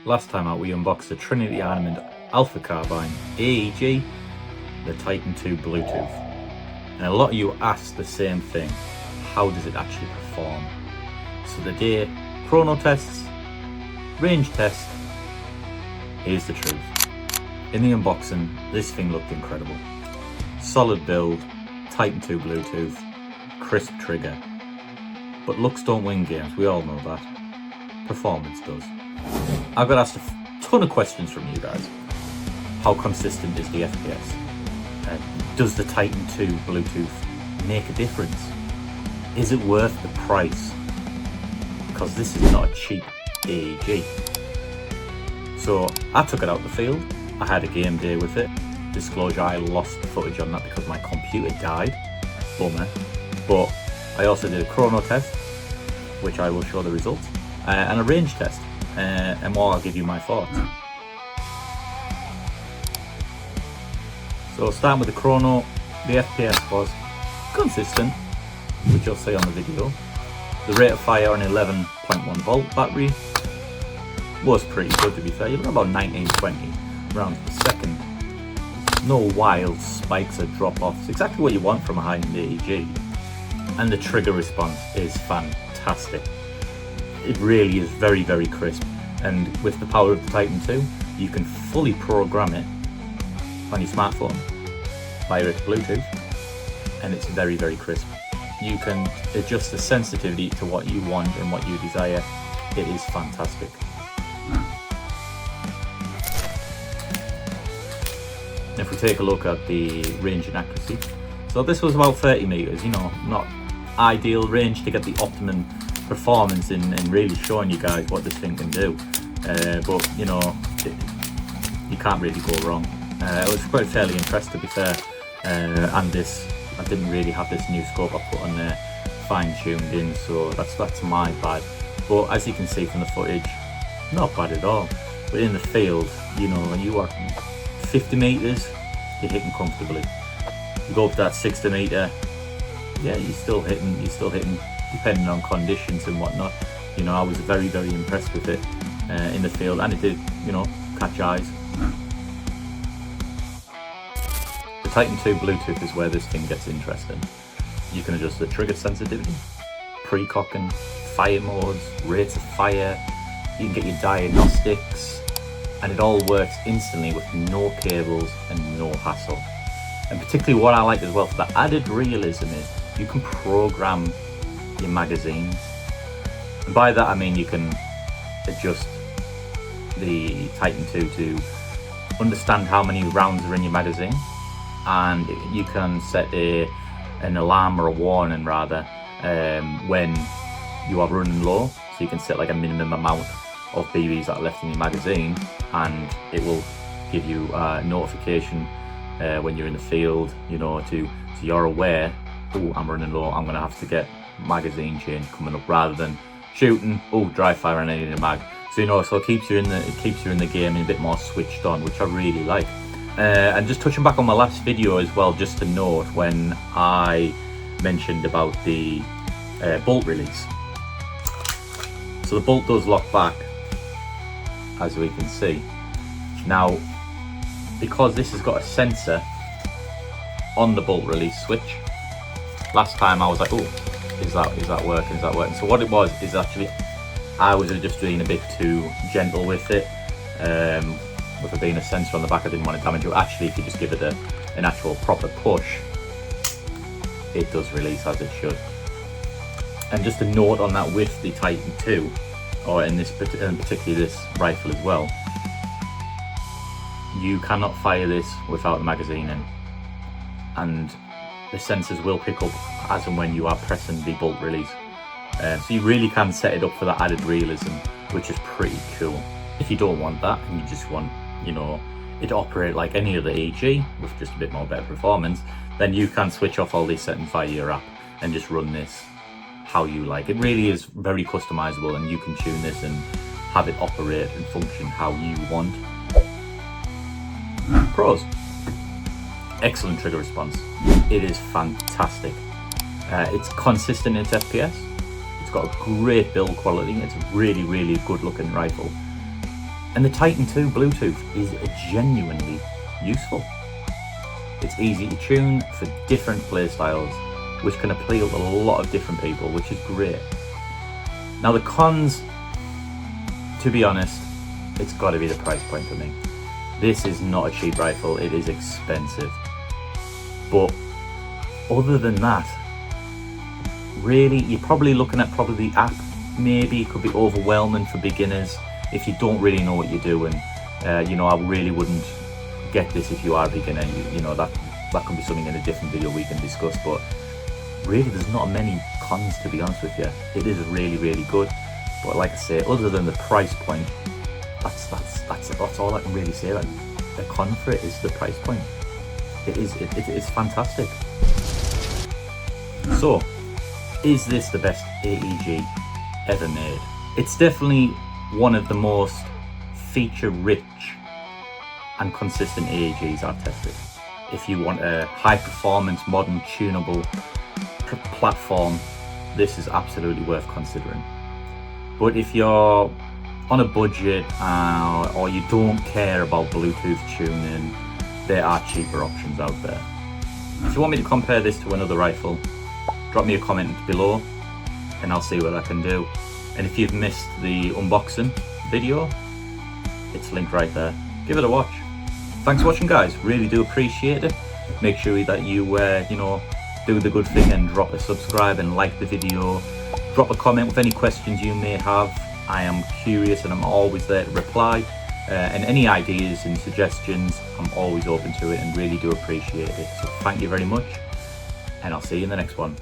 Last time out we unboxed the Trinity Armament Alpha Carbine AEG, the Titan II Bluetooth. And a lot of you asked the same thing, how does it actually perform? So the day chrono tests, range test, here's the truth. In the unboxing, this thing looked incredible. Solid build, Titan II Bluetooth, crisp trigger. But looks don't win games, we all know that. Performance does. I've got asked a ton of questions from you guys. How consistent is the FPS? Does the Titan II Bluetooth make a difference? Is it worth the price? Because this is not a cheap AEG. So I took it out the field. I had a game day with it. Disclosure, I lost the footage on that because my computer died. Bummer. But I also did a chrono test, which I will show the results, and a range test. And more, I'll give you my thoughts. So starting with the chrono, the FPS was consistent, which you'll see on the video. The rate of fire on 11.1 volt battery was pretty good, to be fair. You're about 19-20 rounds per second. No wild spikes or drop-offs. Exactly what you want from a high-end AEG. And the trigger response is fantastic. It really is very, very crisp. And with the power of the Titan II, you can fully program it on your smartphone via its Bluetooth, and it's very, very crisp. You can adjust the sensitivity to what you want and what you desire. It is fantastic. If we take a look at the range and accuracy, so this was about 30 meters, you know, not ideal range to get the optimum performance in really showing you guys what this thing can do, but you know, you can't really go wrong. I was quite fairly impressed, to be fair, and this, I didn't really have this new scope I put on there fine-tuned in, so that's my bad. But as you can see from the footage, not bad at all. But in the field, you know, when you are 50 meters, you're hitting comfortably. You go up to that 60 meter, yeah, you're still hitting, depending on conditions and whatnot. You know, I was very, very impressed with it in the field, and it did, you know, catch eyes. The Titan II Bluetooth is where this thing gets interesting. You can adjust the trigger sensitivity, pre-cocking, fire modes, rates of fire. You can get your diagnostics, and it all works instantly with no cables and no hassle. And particularly what I like as well, for the added realism, is you can program your magazines. And by that I mean you can adjust the Titan II to understand how many rounds are in your magazine, and you can set an alarm or a warning rather when you are running low. So you can set like a minimum amount of BBs that are left in your magazine, and it will give you a notification when you're in the field, you know, so you're aware, oh, I'm running low, I'm gonna have to get magazine change coming up, rather than shooting, oh, dry fire and I need a mag. So you know, so it keeps you in the game and a bit more switched on, which I really like. And just touching back on my last video as well, just to note, when I mentioned about the bolt release. So the bolt does lock back, as we can see. Now, because this has got a sensor on the bolt release switch, last time I was like, oh, is that working? So what it was is actually, I was just being a bit too gentle with it. With it being a sensor on the back, I didn't want to damage it. Actually, if you just give it an actual proper push, it does release as it should. And just a note on that, with the Titan II, or in particularly this rifle as well, you cannot fire this without the magazine in, and the sensors will pick up as and when you are pressing the bolt release. So you really can set it up for that added realism, which is pretty cool. If you don't want that and you just want, you know, it to operate like any other AEG with just a bit more better performance, then you can switch off all these settings via your app and just run this how you like. It really is very customizable, and you can tune this and have it operate and function how you want. Pros: excellent trigger response. It is fantastic. It's consistent in its FPS. It's got a great build quality. It's a really, really good looking rifle. And the Titan 2 Bluetooth is genuinely useful. It's easy to tune for different play styles, which can appeal to a lot of different people, which is great. Now the cons, to be honest, it's got to be the price point for me. This is not a cheap rifle, it is expensive. But other than that, really, you're probably looking at the app. Maybe it could be overwhelming for beginners if you don't really know what you're doing. You know, I really wouldn't get this if you are a beginner. You know, that could be something in a different video we can discuss, but really there's not many cons, to be honest with you. It is really, really good, but like I say, other than the price point, that's all I can really say. Like, the con for it is the price point. It's fantastic. So, is this the best AEG ever made? It's definitely one of the most feature-rich and consistent AEGs I've tested. If you want a high-performance, modern, tunable platform, this is absolutely worth considering. But if you're on a budget or you don't care about Bluetooth tuning, there are cheaper options out there. If you want me to compare this to another rifle, drop me a comment below and I'll see what I can do. And if you've missed the unboxing video, it's linked right there. Give it a watch. Thanks for watching, guys. Really do appreciate it. Make sure that you do the good thing and drop a subscribe and like the video. Drop a comment with any questions you may have. I am curious and I'm always there to reply. And any ideas and suggestions, I'm always open to it and really do appreciate it. So thank you very much, and I'll see you in the next one.